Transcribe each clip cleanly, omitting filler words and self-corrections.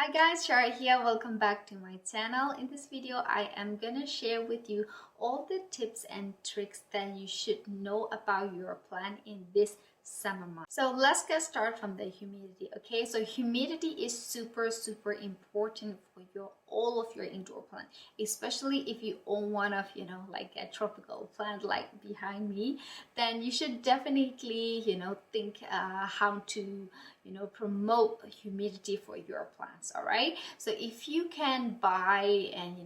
Hi guys, Shara here. Welcome back to my channel. In this video, I am gonna share with you all the tips and tricks that you should know about your plant in this summer month. So let's get started from the humidity. Okay, so humidity is super important for all of your indoor plant, especially if you own one of like a tropical plant like behind me. Then you should definitely think how to promote humidity for your plants. All right, so if you can buy and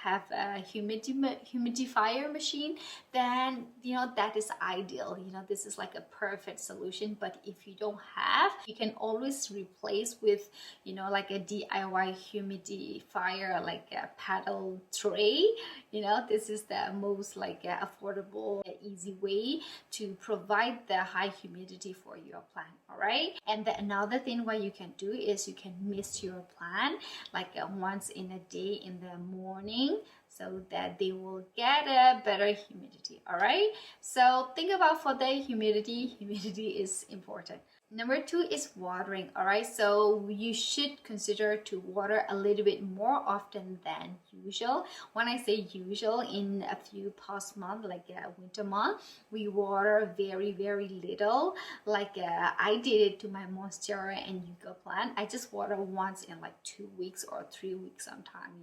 have a humidifier machine, then that is ideal. This is like a perfect solution. But if you don't have, you can always replace with like a DIY humidifier, like a paddle tray. This is the most like affordable, easy way to provide the high humidity for your plant. All right, and another thing what you can do is you can mist your plant like once in a day in the morning, so that they will get a better humidity. All right, so think about for the humidity is important. Number two is watering. All right, so you should consider to water a little bit more often than usual. When I say usual, in a few past month, like a winter month, we water very little. Like I did it to my monstera and yucca plant. I just water once in like 2 weeks or 3 weeks sometime.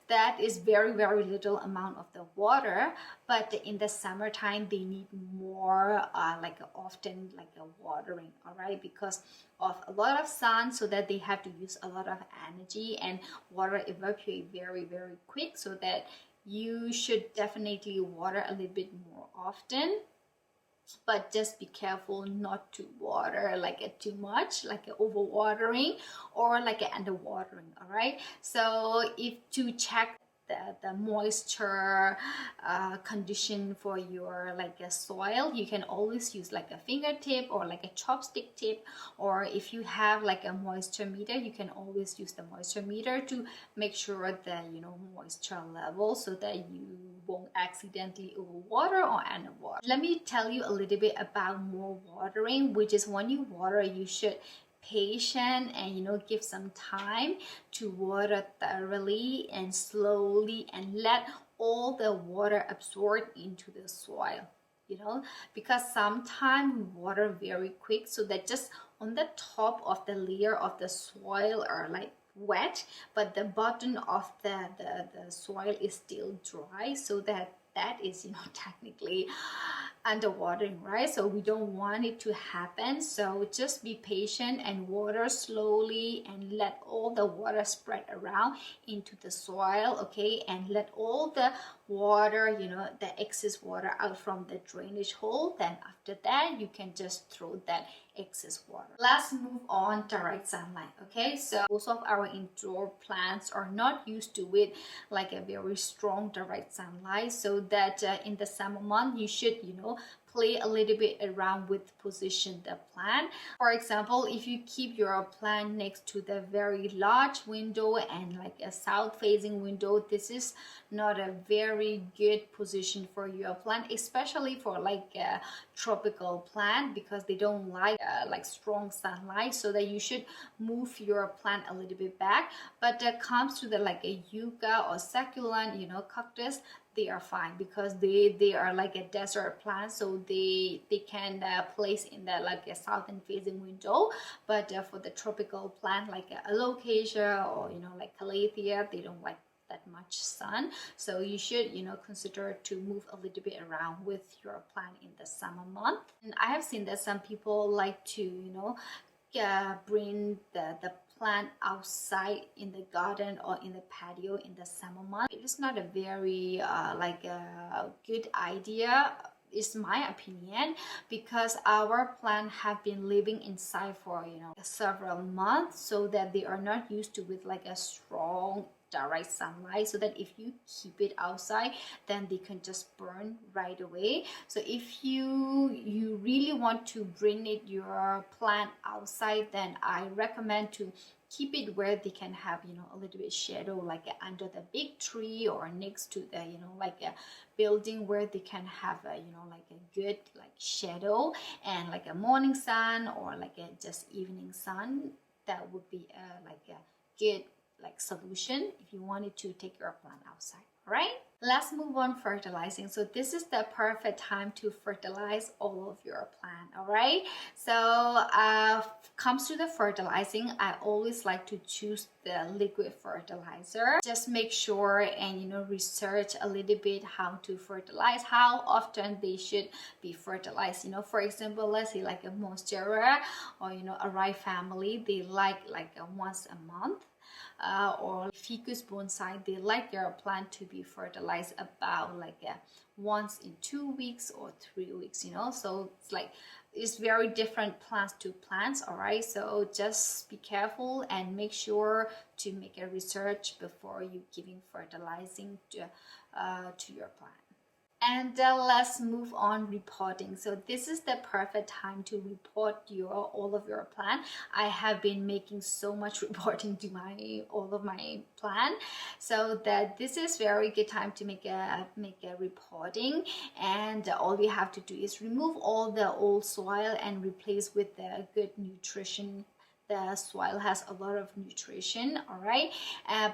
That is very little amount of the water. But in the summertime, they need more like often like a watering. All right, because of a lot of sun, so that they have to use a lot of energy, and water evaporate very quick, so that you should definitely water a little bit more often. But just be careful not to water like too much, like over watering or like under watering. All right, so if to check the moisture condition for your like a soil, you can always use like a fingertip or like a chopstick tip, or if you have like a moisture meter, you can always use the moisture meter to make sure the moisture level, so that you won't accidentally overwater or underwater. Let me tell you a little bit about more watering, which is when you water, you should patient and give some time to water thoroughly and slowly, and let all the water absorb into the soil, because sometimes we water very quick, so that just on the top of the layer of the soil are like wet, but the bottom of the soil is still dry, so that is technically underwatering, right? So we don't want it to happen. So just be patient and water slowly, and let all the water spread around into the soil. Okay, and let all the water, the excess water out from the drainage hole. Then after that, you can just throw that excess water. Let's move on direct sunlight. Okay, so most of our indoor plants are not used to it like a very strong direct sunlight, so that in the summer month, you should play a little bit around with position the plant. For example, if you keep your plant next to the very large window and like a south facing window, this is not a very good position for your plant, especially for like a tropical plant, because they don't like strong sunlight, so that you should move your plant a little bit back. But that comes to the like a yucca or succulent, cactus, they are fine, because they are like a desert plant, so they can place in the like a southern facing window. But for the tropical plant like alocasia or like calathea, they don't like that much sun, so you should consider to move a little bit around with your plant in the summer month. And I have seen that some people like to bring the plant outside in the garden or in the patio in the summer month. It is not a very like a good idea, is my opinion, because our plant have been living inside for several months, so that they are not used to with like a strong direct sunlight, so that if you keep it outside, then they can just burn right away. So if you really want to bring your plant outside, then I recommend to keep it where they can have a little bit shadow, like under the big tree, or next to the like a building where they can have a like a good like shadow, and like a morning sun or like a just evening sun. That would be like a good like solution if you wanted to take your plant outside. All right, let's move on fertilizing. So this is the perfect time to fertilize all of your plant. All right, so comes to the fertilizing, I always like to choose the liquid fertilizer. Just make sure and research a little bit how to fertilize, how often they should be fertilized. For example, let's say like a monstera or a rye family, they like once a month. Or ficus bonsai, they like their plant to be fertilized about like once in 2 weeks or 3 weeks, so it's very different plants to plants. All right, so just be careful and make sure to make a research before you giving fertilizing to your plant. And let's move on repotting. So this is the perfect time to repot all of your plant. I have been making so much reporting to all of my plant, so that this is very good time to make a reporting. And all you have to do is remove all the old soil and replace with the good nutrition. The soil has a lot of nutrition. All right,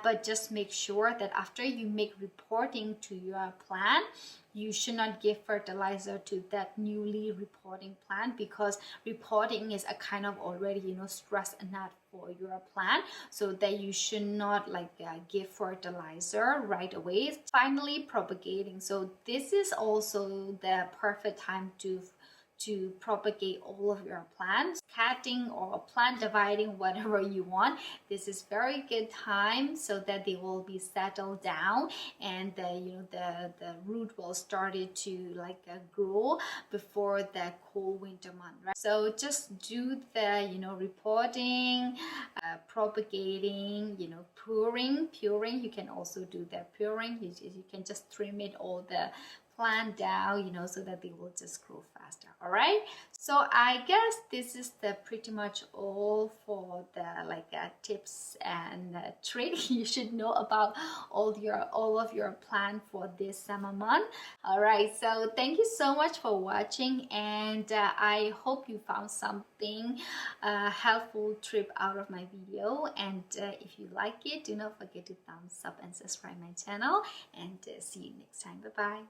but just make sure that after you make reporting to your plant, you should not give fertilizer to that newly reporting plant, because reporting is a kind of already stress enough for your plant, so that you should not give fertilizer right away. Finally, propagating. So this is also the perfect time to propagate all of your plants, cutting or plant dividing, whatever you want. This is very good time so that they will be settled down, and the root will started to grow before the cold winter month, right? So just do the reporting, propagating, pouring. You can also do the pouring. You can just trim it all the plant down, so that they will just grow faster. All right, so I guess this is the pretty much all for the tips and tricks you should know about all of your plant for this summer month. All right, so thank you so much for watching, and I hope you found something helpful trip out of my video. And if you like it, do not forget to thumbs up and subscribe my channel, and see you next time. Bye bye.